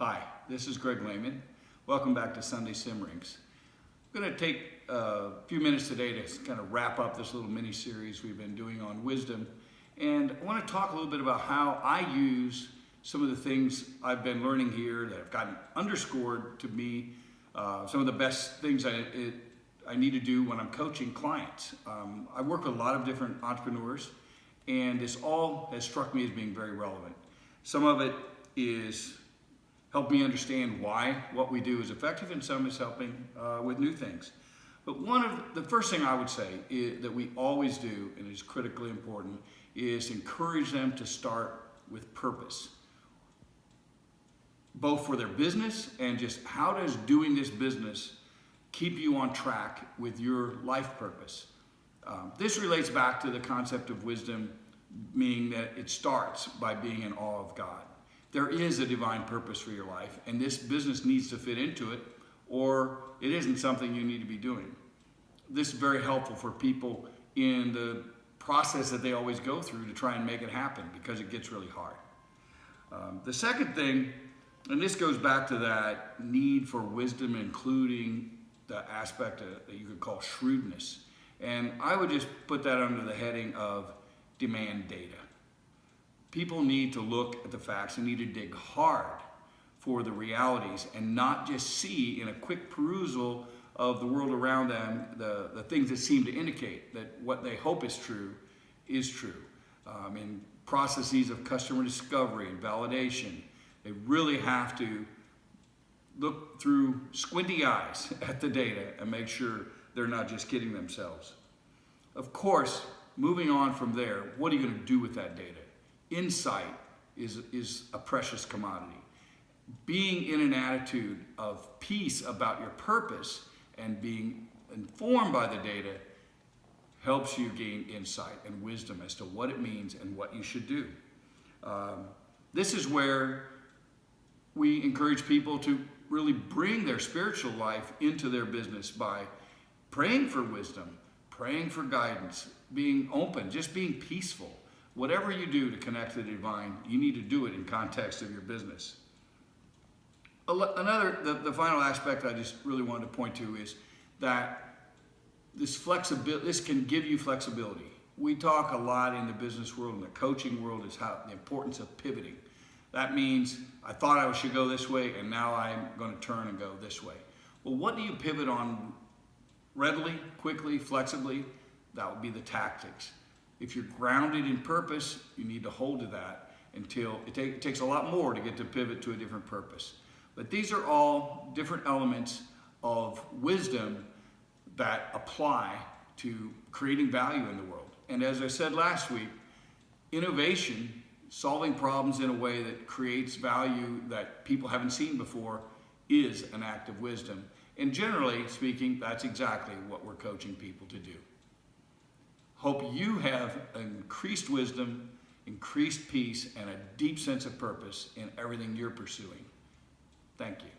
Hi, this is Greg Lehman. Welcome back to Sunday Simmerings. I'm going to take a few minutes today to kind of wrap up this little mini series we've been doing on wisdom. And I want to talk a little bit about how I use some of the things I've been learning here that have gotten underscored to me, some of the best things I need to do when I'm coaching clients. I work with a lot of different entrepreneurs, and this all has struck me as being very relevant. Some of it is help me understand why what we do is effective, and some is helping with new things. But one of the first thing I would say that we always do, and is critically important, is encourage them to start with purpose, both for their business and just how does doing this business keep you on track with your life purpose. This relates back to the concept of wisdom, meaning that it starts by being in awe of God. There is a divine purpose for your life, and this business needs to fit into it, or it isn't something you need to be doing. This is very helpful for people in the process that they always go through to try and make it happen, because it gets really hard. The second thing, and this goes back to that need for wisdom, including the aspect that you could call shrewdness. And I would just put that under the heading of demand data. People need to look at the facts and need to dig hard for the realities and not just see in a quick perusal of the world around them the things that seem to indicate that what they hope is true. In processes of customer discovery and validation, they really have to look through squinty eyes at the data and make sure they're not just kidding themselves. Of course, moving on from there, what are you going to do with that data? Insight is a precious commodity. Being in an attitude of peace about your purpose and being informed by the data helps you gain insight and wisdom as to what it means and what you should do. This is where we encourage people to really bring their spiritual life into their business by praying for wisdom, praying for guidance, being open, just being peaceful. Whatever you do to connect to the divine, you need to do it in context of your business. The final aspect I just really wanted to point to is that this can give you flexibility. We talk a lot in the business world and the coaching world is how the importance of pivoting. That means I thought I should go this way and now I'm going to turn and go this way. Well, what do you pivot on readily, quickly, flexibly? That would be the tactics. If you're grounded in purpose, you need to hold to that until it takes a lot more to get to pivot to a different purpose. But these are all different elements of wisdom that apply to creating value in the world. And as I said last week, innovation, solving problems in a way that creates value that people haven't seen before, is an act of wisdom. And generally speaking, that's exactly what we're coaching people to do. Hope you have increased wisdom, increased peace, and a deep sense of purpose in everything you're pursuing. Thank you.